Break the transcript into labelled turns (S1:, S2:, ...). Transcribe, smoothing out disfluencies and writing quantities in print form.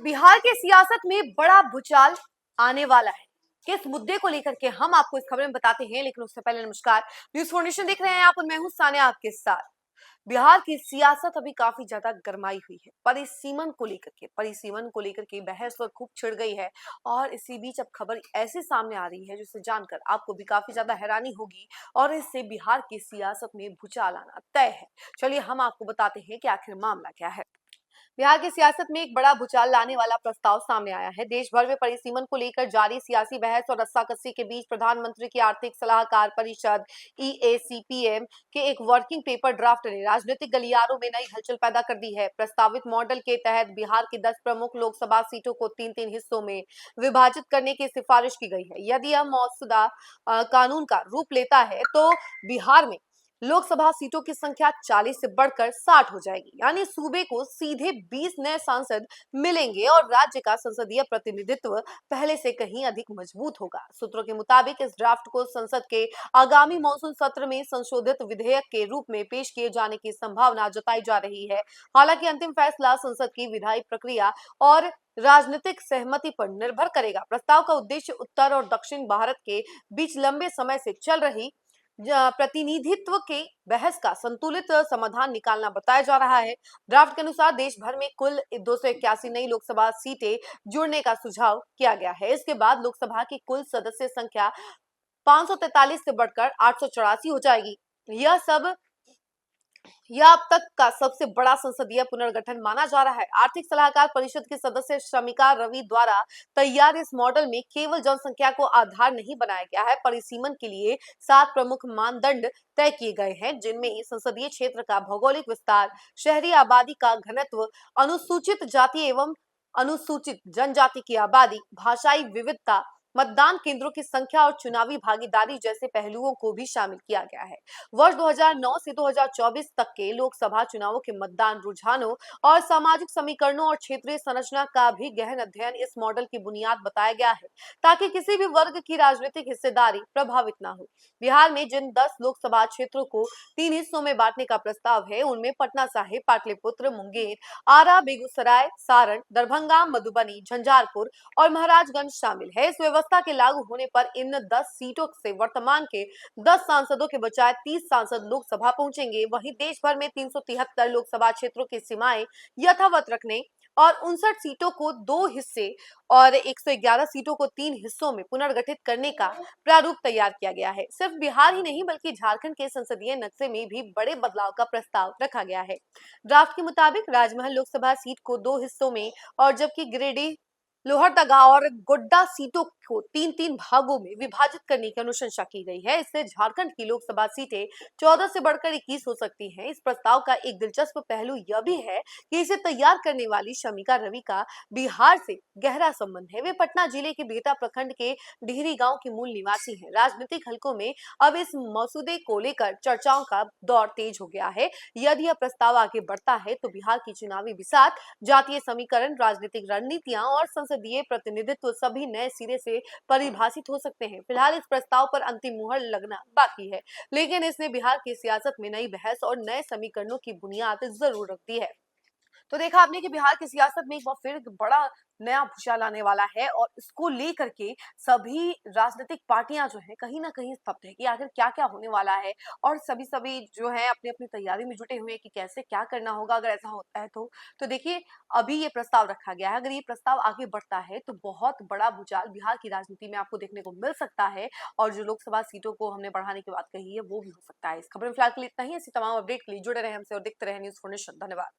S1: बिहार के सियासत में बड़ा भूचाल आने वाला है। किस मुद्दे को लेकर के हम आपको इस खबर में बताते हैं, लेकिन उससे पहले नमस्कार, न्यूज फाउंडेशन देख रहे हैं आप और मैं हूं सानिया आपके साथ। बिहार की सियासत अभी काफी ज्यादा गरमाई हुई है। परिसीमन को लेकर के बहस और खूब छिड़ गई है। और इसी बीच अब खबर ऐसे सामने आ रही है जिसे जानकर आपको भी काफी ज्यादा हैरानी होगी और इससे बिहार की सियासत में भूचाल आना तय है। चलिए हम आपको बताते हैं कि आखिर मामला क्या है। बिहार की सियासत में एक बड़ा भूचाल लाने वाला प्रस्ताव सामने आया है। देश भर में परिसीमन को लेकर जारी सियासी बहस और रस्साकसी के बीच प्रधानमंत्री की आर्थिक सलाहकार परिषद ईएसीपीएम के एक वर्किंग पेपर ड्राफ्ट ने राजनीतिक गलियारों में नई हलचल पैदा कर दी है। प्रस्तावित मॉडल के तहत बिहार की 10 प्रमुख लोकसभा सीटों को 3-3 हिस्सों में विभाजित करने की सिफारिश की गई है। यदि यह मसौदा कानून का रूप लेता है तो बिहार में लोकसभा सीटों की संख्या 40 से बढ़कर 60 हो जाएगी। यानी सूबे को सीधे 20 नए सांसद मिलेंगे और राज्य का संसदीय प्रतिनिधित्व पहले से कहीं अधिक मजबूत होगा। सूत्रों के मुताबिक इस ड्राफ्ट को संसद के आगामी मॉनसून सत्र में संशोधित विधेयक के रूप में पेश किए जाने की संभावना जताई जा रही है। हालांकि अंतिम फैसला संसद की विधायी प्रक्रिया और राजनीतिक सहमति पर निर्भर करेगा। प्रस्ताव का उद्देश्य उत्तर और दक्षिण भारत के बीच लंबे समय से चल रही प्रतिनिधित्व के बहस का संतुलित समाधान निकालना बताया जा रहा है। ड्राफ्ट के अनुसार देश भर में कुल 281 नई लोकसभा सीटें जुड़ने का सुझाव किया गया है। इसके बाद लोकसभा की कुल सदस्य संख्या 543 से बढ़कर 884 हो जाएगी। यह अब तक का सबसे बड़ा संसदीय पुनर्गठन माना जा रहा है। आर्थिक सलाहकार परिषद की सदस्य शमिका रवि द्वारा तैयार इस मॉडल में केवल जनसंख्या को आधार नहीं बनाया गया है। परिसीमन के लिए 7 प्रमुख मानदंड तय किए गए हैं, जिनमें संसदीय क्षेत्र का भौगोलिक विस्तार, शहरी आबादी का घनत्व, अनुसूचित जाति एवं अनुसूचित जनजाति की आबादी, भाषाई विविधता, मतदान केंद्रों की संख्या और चुनावी भागीदारी जैसे पहलुओं को भी शामिल किया गया है। वर्ष 2009 से 2024 तक के लोकसभा चुनावों के मतदान रुझानों और सामाजिक समीकरणों और क्षेत्रीय संरचना का भी गहन अध्ययन इस मॉडल की बुनियाद बताया गया है, ताकि किसी भी वर्ग की राजनीतिक हिस्सेदारी प्रभावित न हो। बिहार में जिन 10 लोकसभा क्षेत्रों को 3 हिस्सों में बांटने का प्रस्ताव है, उनमें पटना साहिब, पाटलिपुत्र, मुंगेर, आरा, बेगूसराय, सारण, दरभंगा, मधुबनी, झंझारपुर और महाराजगंज शामिल है। इस व्यवस्था के लागू होने पर इन 10 सीटों से वर्तमान के 10 सांसदों के बजाय 30 सांसद लोकसभा पहुंचेंगे। वहीं देश भर में 373 लोकसभा क्षेत्रों की सीमाएं यथावत रखने और 59 सीटों को 2 हिस्से और 111 सीटों को 3 हिस्सों में पुनर्गठित करने का प्रारूप तैयार किया गया है। सिर्फ बिहार ही नहीं बल्कि झारखंड के संसदीय नक्शे में भी बड़े बदलाव का प्रस्ताव रखा गया है। ड्राफ्ट के मुताबिक राजमहल लोकसभा सीट को 2 हिस्सों में और जबकि गिरिडीह, लोहरदगा और गोड्डा सीटों को 3-3 भागों में विभाजित करने की अनुशंसा की गई है। इससे झारखंड की लोकसभा सीटें 14 से बढ़कर 21 हो सकती हैं। इस प्रस्ताव का एक दिलचस्प पहलू यह भी है कि इसे तैयार करने वाली शमिका रवि का बिहार से गहरा संबंध है। वे पटना जिले के बिहटा प्रखंड के डिहरी गांव की मूल निवासी हैं। राजनीतिक हलकों में अब इस मसौदे को लेकर चर्चाओं का दौर तेज हो गया है। यदि यह प्रस्ताव आगे बढ़ता है तो बिहार की चुनावी बिसात, जातीय समीकरण, राजनीतिक रणनीतियां और संसदीय प्रतिनिधित्व सभी नए सिरे से परिभाषित हो सकते हैं। फिलहाल इस प्रस्ताव पर अंतिम मुहर लगना बाकी है, लेकिन इसने बिहार की सियासत में नई बहस और नए समीकरणों की बुनियाद जरूर रख दी है। तो देखा आपने कि बिहार की सियासत में एक बार फिर बड़ा नया भूचाल आने वाला है और इसको लेकर के सभी राजनीतिक पार्टियां जो है कहीं ना कहीं स्तब्ध है कि आखिर क्या क्या होने वाला है। और सभी जो है अपनी अपनी तैयारी में जुटे हुए हैं कि कैसे क्या करना होगा अगर ऐसा होता है तो देखिए अभी ये प्रस्ताव रखा गया है। अगर ये प्रस्ताव आगे बढ़ता है तो बहुत बड़ा भूचाल बिहार की राजनीति में आपको देखने को मिल सकता है। और जो लोकसभा सीटों को हमने बढ़ाने की बात कही है वो भी हो सकता है। इस खबर में फिलहाल के लिए इतना ही। ऐसी तमाम अपडेट के लिए जुड़े रहे हमसे और देखते रहे न्यूज फाउंडेशन। धन्यवाद।